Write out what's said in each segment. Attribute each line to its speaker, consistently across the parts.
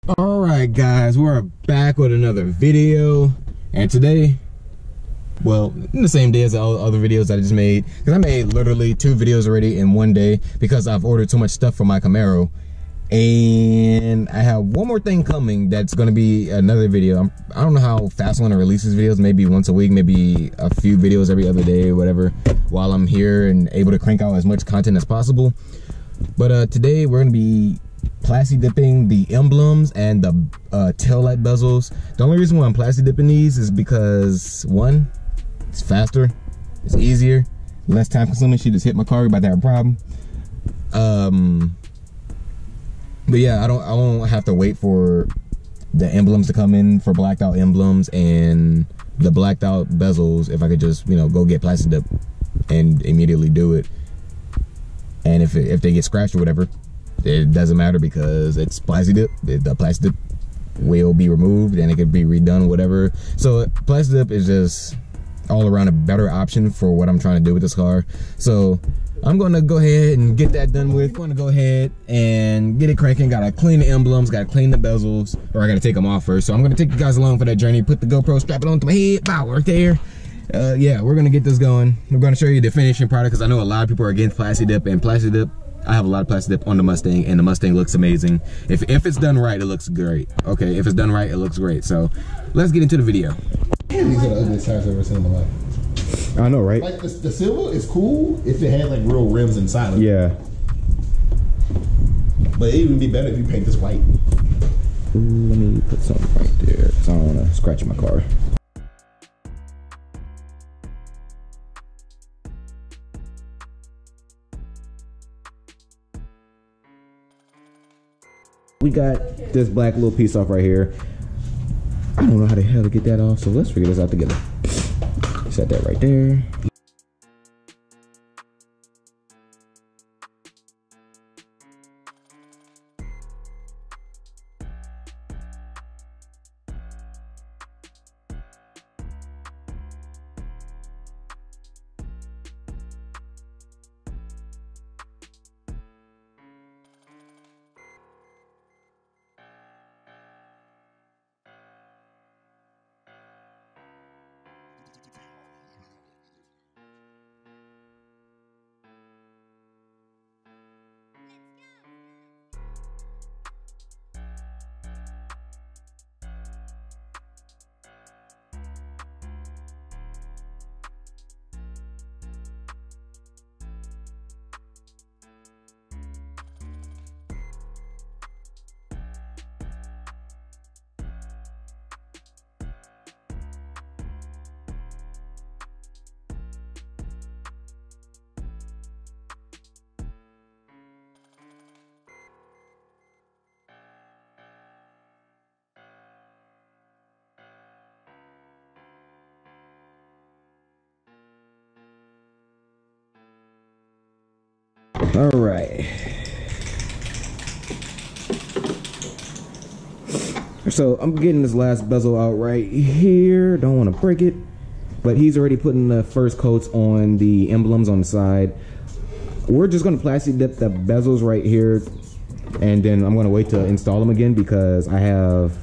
Speaker 1: All right, guys, we're back with another video, and today, well, in the same day as all the other videos I just made, because I made literally 2 videos already in one day because I've ordered so much stuff for my Camaro, and I have one more thing coming that's going to be another video. I don't know how fast I'm going to release these videos, maybe once a week, maybe a few videos every other day or whatever, while I'm here and able to crank out as much content as possible. But today we're going to be plasti dipping the emblems and the tail light bezels. The only reason why I'm plasti dipping these is because, one, it's faster, it's easier, less time consuming. She just hit my car, we're about to have a problem. But yeah, I won't have to wait for the emblems to come in, for blacked out emblems and the blacked out bezels. If I could just, you know, go get plasti dip and immediately do it. And if they get scratched or whatever, it doesn't matter because it's plasti dip. The plasti dip will be removed and it could be redone, whatever. So plasti dip is just all around a better option for what I'm trying to do with this car. So I'm gonna go ahead and get that done with. I'm gonna go ahead and get it cranking. Gotta clean the emblems, gotta clean the bezels, or I gotta take them off first. So I'm gonna take you guys along for that journey. Put the GoPro, strap it onto my head, bow, right there. Yeah, we're gonna get this going. We're gonna show you the finishing product because I know a lot of people are against plasti dip, and plasti dip, I have a lot of plasti dip on the Mustang, and the Mustang looks amazing. If it's done right, it looks great. Okay, if it's done right, it looks great. So let's get into the video.
Speaker 2: These are the ugliest tires I've ever seen in my life.
Speaker 1: I know, right?
Speaker 2: Like the silver is cool if it had like real rims inside of it.
Speaker 1: Yeah.
Speaker 2: But it would be better if you paint this white.
Speaker 1: Let me put something right there because I don't want to scratch my car. We got this black little piece off right here. I don't know how the hell to get that off, so let's figure this out together. Set that right there. All right. So I'm getting this last bezel out right here. Don't want to break it, but he's already putting the first coats on the emblems on the side. We're just going to plasti dip the bezels right here, and then I'm going to wait to install them again because I have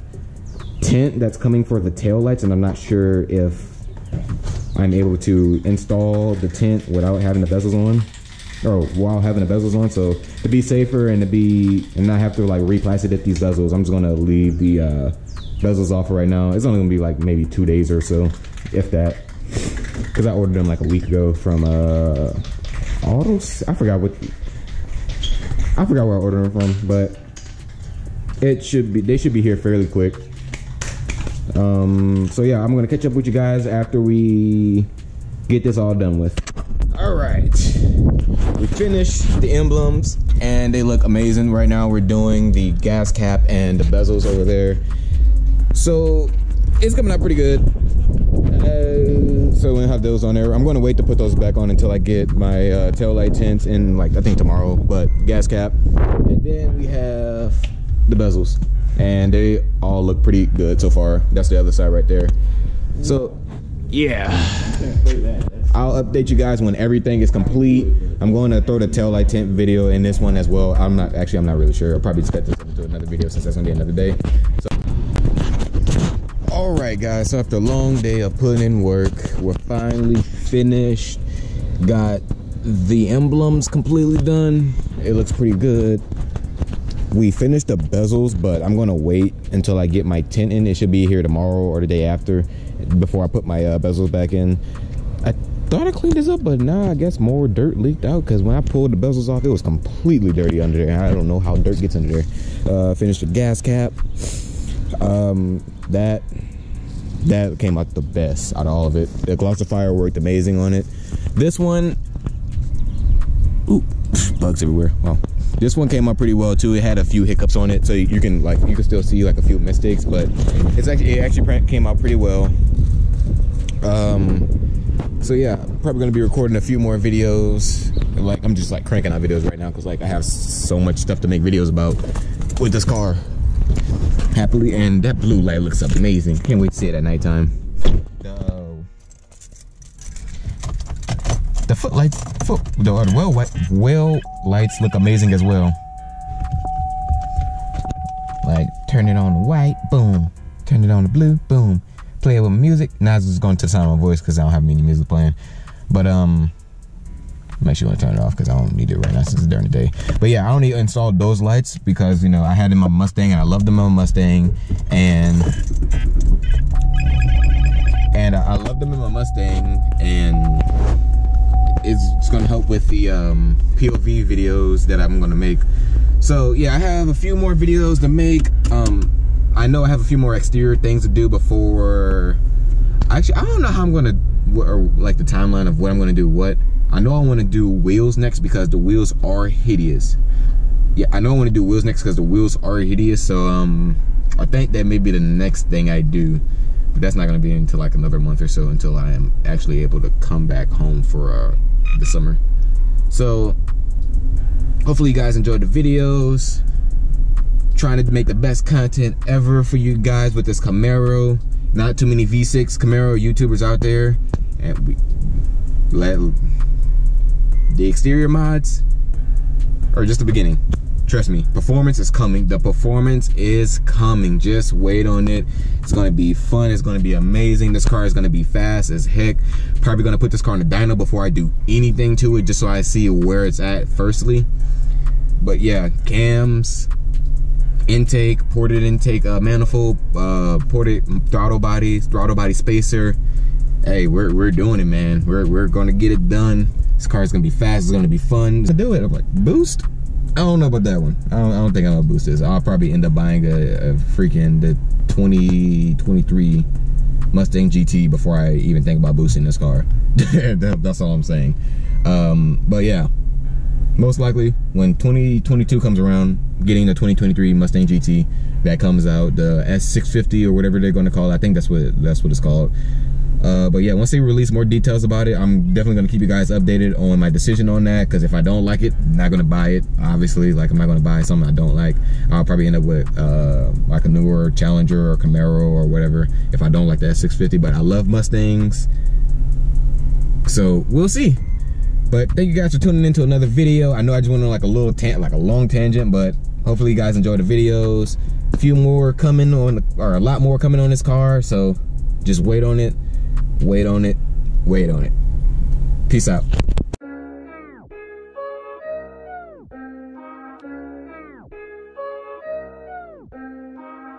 Speaker 1: tint that's coming for the tail lights, and I'm not sure if I'm able to install the tint without having the bezels on. Or while having the bezels on. So to be safer and not have to like re-plasti dip these bezels, I'm just gonna leave the bezels off right now. It's only gonna be like maybe 2 days or so, if that, because I ordered them like a week ago from Autos. I forgot where I ordered them from, but they should be here fairly quick. So yeah, I'm gonna catch up with you guys after we get this all done with. All right, we finished the emblems and they look amazing. Right now we're doing the gas cap and the bezels over there, so it's coming out pretty good. So we'll have those on there. I'm going to wait to put those back on until I get my tail light tints in, like I think tomorrow, but gas cap. And then we have the bezels and they all look pretty good so far. That's the other side right there. So yeah.
Speaker 2: You can't play that.
Speaker 1: I'll update you guys when everything is complete. I'm going to throw the tail light tint video in this one as well. I'm not really sure. I'll probably just cut this into another video since that's gonna be another day. So, all right, guys. So after a long day of putting in work, we're finally finished. Got the emblems completely done. It looks pretty good. We finished the bezels, but I'm gonna wait until I get my tint in. It should be here tomorrow or the day after, before I put my bezels back in. I thought I cleaned this up, but nah, I guess more dirt leaked out, because when I pulled the bezels off, it was completely dirty under there. I don't know how dirt gets under there. Finished the gas cap. That came out the best out of all of it. The glossifier worked amazing on it. This one, ooh, bugs everywhere. Wow. This one came out pretty well too. It had a few hiccups on it, so you can still see like a few mistakes, but it actually came out pretty well. So yeah, probably gonna be recording a few more videos. Like, I'm just like cranking out videos right now because like I have so much stuff to make videos about with this car. Happily, and that blue light looks amazing. Can't wait to see it at nighttime. The footlights, the wheel lights look amazing as well. Like, turn it on the white, boom. Turn it on the blue, boom. Play it with music. Now it's just going to the sound of my voice because I don't have any music playing. But I'm actually gonna turn it off because I don't need it right now since it's during the day. But yeah, I don't need to install those lights because, you know, I had in my Mustang and I loved them in my Mustang, and I loved them in my Mustang, and it's gonna help with the POV videos that I'm gonna make. So yeah, I have a few more videos to make. I know I have a few more exterior things to do before. Actually, I don't know how I'm gonna, or like the timeline of what I'm gonna do. I know I want to do wheels next because the wheels are hideous. Yeah, I know I want to do wheels next because the wheels are hideous. So I think that may be the next thing I do, but that's not gonna be until like another month or so, until I am actually able to come back home for the summer. So hopefully you guys enjoyed the videos. Trying to make the best content ever for you guys with this Camaro. Not too many V6 Camaro YouTubers out there, and the exterior mods are just the beginning. Trust me, performance is coming. The performance is coming. Just wait on it. It's gonna be fun. It's gonna be amazing. This car is gonna be fast as heck. Probably gonna put this car in the dyno before I do anything to it, just so I see where it's at firstly. But yeah, cams, intake, ported intake, manifold, ported throttle body spacer. Hey, we're doing it, man. We're gonna get it done. This car is gonna be fast. It's gonna be fun to do it. I'm like, boost? I don't know about that one. I don't think I'm gonna boost this. I'll probably end up buying a freaking the 2023 Mustang GT before I even think about boosting this car. That's all I'm saying. But yeah, most likely when 2022 comes around, getting the 2023 Mustang GT that comes out, the S650 or whatever they're gonna call it. I think that's what it's called. But yeah, once they release more details about it, I'm definitely gonna keep you guys updated on my decision on that. Because if I don't like it, I'm not gonna buy it. Obviously, like, I'm not gonna buy something I don't like. I'll probably end up with like a newer Challenger or Camaro or whatever if I don't like the S650. But I love Mustangs, so we'll see. But thank you guys for tuning into another video. I know I just went on like a long tangent, but hopefully you guys enjoy the videos. A few more coming on, or a lot more coming on this car. So just wait on it. Wait on it. Wait on it. Peace out.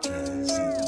Speaker 3: Yes.